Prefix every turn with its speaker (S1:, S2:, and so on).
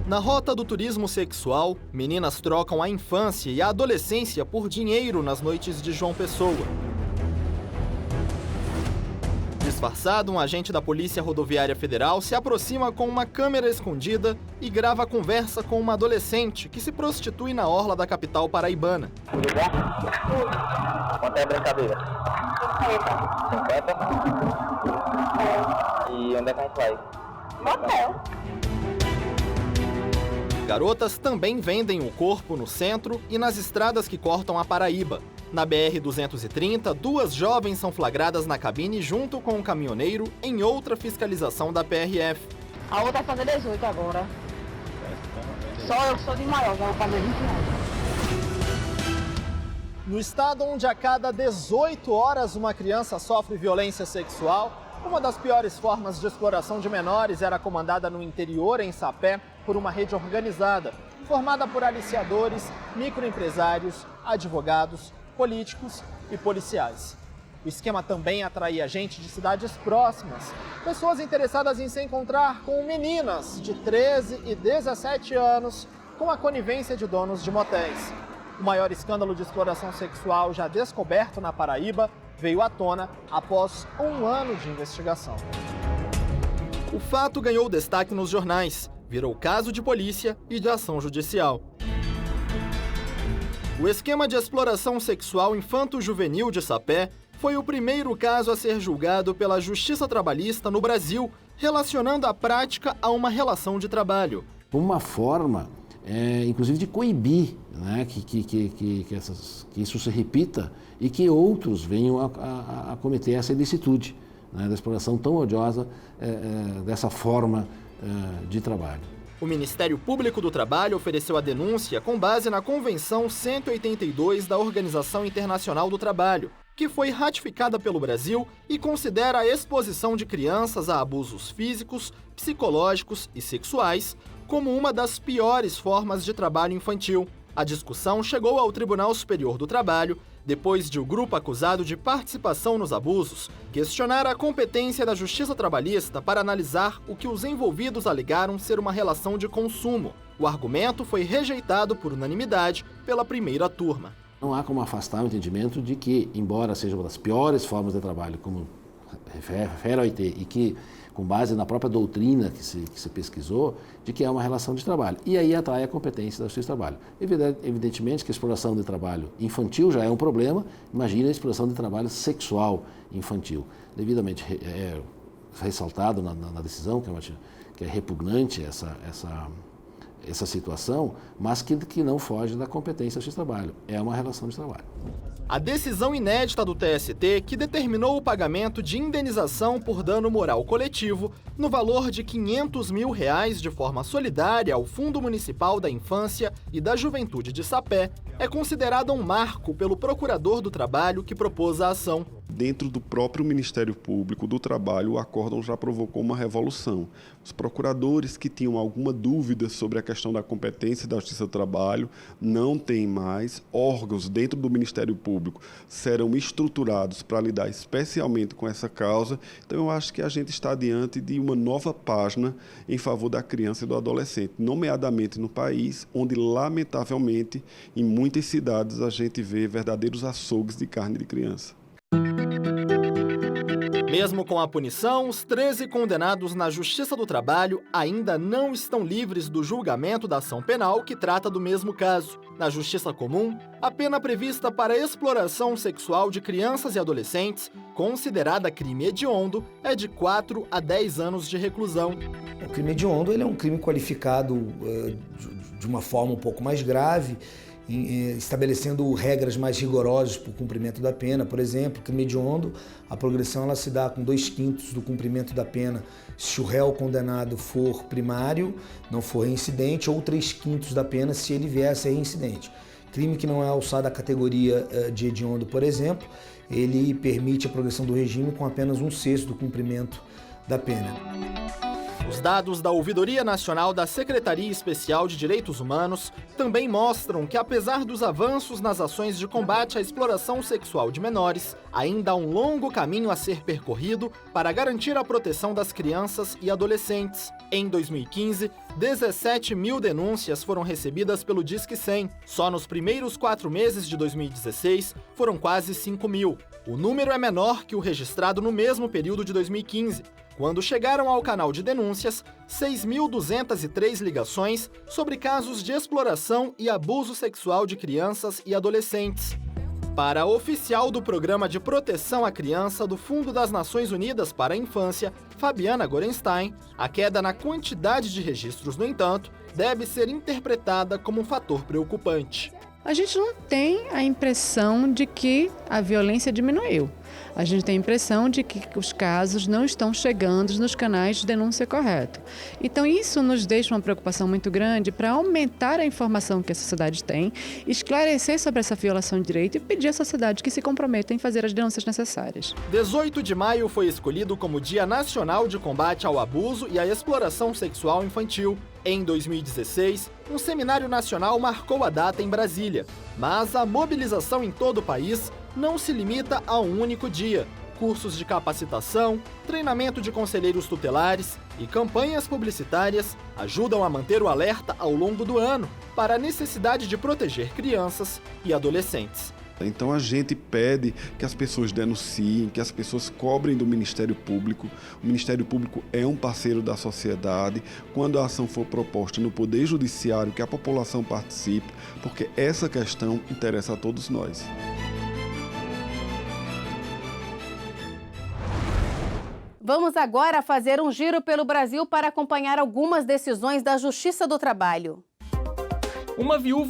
S1: Na rota do turismo sexual, meninas trocam a infância e a adolescência por dinheiro nas noites de João Pessoa. Disfarçado, um agente da Polícia Rodoviária Federal se aproxima com uma câmera escondida e grava a conversa com uma adolescente que se prostitui na orla da capital paraibana.
S2: Tudo bom? Quanto é a brincadeira? 50? E onde é que a gente vai?
S3: Motel.
S1: Garotas também vendem o corpo no centro e nas estradas que cortam a Paraíba. Na BR-230, 2 jovens são flagradas na cabine junto com um caminhoneiro em outra fiscalização da PRF.
S3: A outra vai fazer 18 agora. Só eu sou de maior, vou fazer 20 anos.
S1: No estado onde a cada 18 horas uma criança sofre violência sexual, uma das piores formas de exploração de menores era comandada no interior, em Sapé, por uma rede organizada, formada por aliciadores, microempresários, advogados, políticos e policiais. O esquema também atraía gente de cidades próximas, pessoas interessadas em se encontrar com meninas de 13 e 17 anos, com a conivência de donos de motéis. O maior escândalo de exploração sexual já descoberto na Paraíba veio à tona após 1 ano de investigação. O fato ganhou destaque nos jornais, virou caso de polícia e de ação judicial. O esquema de exploração sexual infanto-juvenil de Sapé foi o primeiro caso a ser julgado pela Justiça Trabalhista no Brasil, relacionando a prática a uma relação de trabalho.
S4: Uma forma, inclusive, de coibir, né, que isso se repita e que outros venham a cometer essa ilicitude, né, da exploração tão odiosa dessa forma de trabalho.
S1: O Ministério Público do Trabalho ofereceu a denúncia com base na Convenção 182 da Organização Internacional do Trabalho, que foi ratificada pelo Brasil e considera a exposição de crianças a abusos físicos, psicológicos e sexuais como uma das piores formas de trabalho infantil. A discussão chegou ao Tribunal Superior do Trabalho depois de o grupo acusado de participação nos abusos questionar a competência da Justiça Trabalhista para analisar o que os envolvidos alegaram ser uma relação de consumo. O argumento foi rejeitado por unanimidade pela primeira turma.
S4: Não há como afastar o entendimento de que, embora seja uma das piores formas de trabalho, como refere ao OIT, e que, com base na própria doutrina que se pesquisou, de que é uma relação de trabalho. E aí atrai a competência da Justiça do Trabalho. Evidentemente que a exploração de trabalho infantil já é um problema, imagina a exploração de trabalho sexual infantil. Devidamente ressaltado na decisão, que é repugnante essa situação, mas que não foge da competência da Justiça do Trabalho. É uma relação de trabalho.
S1: A decisão inédita do TST, que determinou o pagamento de indenização por dano moral coletivo no valor de R$500 mil de forma solidária ao Fundo Municipal da Infância e da Juventude de Sapé, é considerada um marco pelo procurador do Trabalho que propôs a ação.
S5: Dentro do próprio Ministério Público do Trabalho, o acórdão já provocou uma revolução. Os procuradores que tinham alguma dúvida sobre a questão da competência da Justiça do Trabalho não têm mais. Órgãos dentro do Ministério Público serão estruturados para lidar especialmente com essa causa. Então, eu acho que a gente está diante de uma nova página em favor da criança e do adolescente, nomeadamente no país, onde, lamentavelmente, em muitas cidades a gente vê verdadeiros açougues de carne de criança.
S1: Mesmo com a punição, os 13 condenados na Justiça do Trabalho ainda não estão livres do julgamento da ação penal que trata do mesmo caso. Na Justiça Comum, a pena prevista para a exploração sexual de crianças e adolescentes, considerada crime hediondo, é de 4 a 10 anos de reclusão.
S6: O crime hediondo ele é um crime qualificado de uma forma um pouco mais grave, estabelecendo regras mais rigorosas para o cumprimento da pena. Por exemplo, crime hediondo, a progressão ela se dá com 2/5 do cumprimento da pena se o réu condenado for primário, não for reincidente, ou 3/5 da pena se ele vier a ser reincidente. Crime que não é alçado à categoria de hediondo, por exemplo, ele permite a progressão do regime com apenas 1/6 do cumprimento da pena.
S1: Os dados da Ouvidoria Nacional da Secretaria Especial de Direitos Humanos também mostram que, apesar dos avanços nas ações de combate à exploração sexual de menores, ainda há um longo caminho a ser percorrido para garantir a proteção das crianças e adolescentes. Em 2015, 17 mil denúncias foram recebidas pelo Disque 100. Só nos primeiros 4 meses de 2016, foram quase 5 mil. O número é menor que o registrado no mesmo período de 2015, quando chegaram ao canal de denúncias 6.203 ligações sobre casos de exploração e abuso sexual de crianças e adolescentes. Para a oficial do Programa de Proteção à Criança do Fundo das Nações Unidas para a Infância, Fabiana Gorenstein, a queda na quantidade de registros, no entanto, deve ser interpretada como um fator preocupante.
S7: A gente não tem a impressão de que a violência diminuiu. A gente tem a impressão de que os casos não estão chegando nos canais de denúncia correto. Então isso nos deixa uma preocupação muito grande para aumentar a informação que a sociedade tem, esclarecer sobre essa violação de direito e pedir à sociedade que se comprometa em fazer as denúncias necessárias.
S1: 18 de maio foi escolhido como Dia Nacional de Combate ao Abuso e à Exploração Sexual Infantil. Em 2016, um seminário nacional marcou a data em Brasília, mas a mobilização em todo o país não se limita a um único dia. Cursos de capacitação, treinamento de conselheiros tutelares e campanhas publicitárias ajudam a manter o alerta ao longo do ano para a necessidade de proteger crianças e adolescentes.
S5: Então a gente pede que as pessoas denunciem, que as pessoas cobrem do Ministério Público. O Ministério Público é um parceiro da sociedade. Quando a ação for proposta no Poder Judiciário, que a população participe, porque essa questão interessa a todos nós.
S8: Vamos agora fazer um giro pelo Brasil para acompanhar algumas decisões da Justiça do Trabalho.
S9: Uma viúva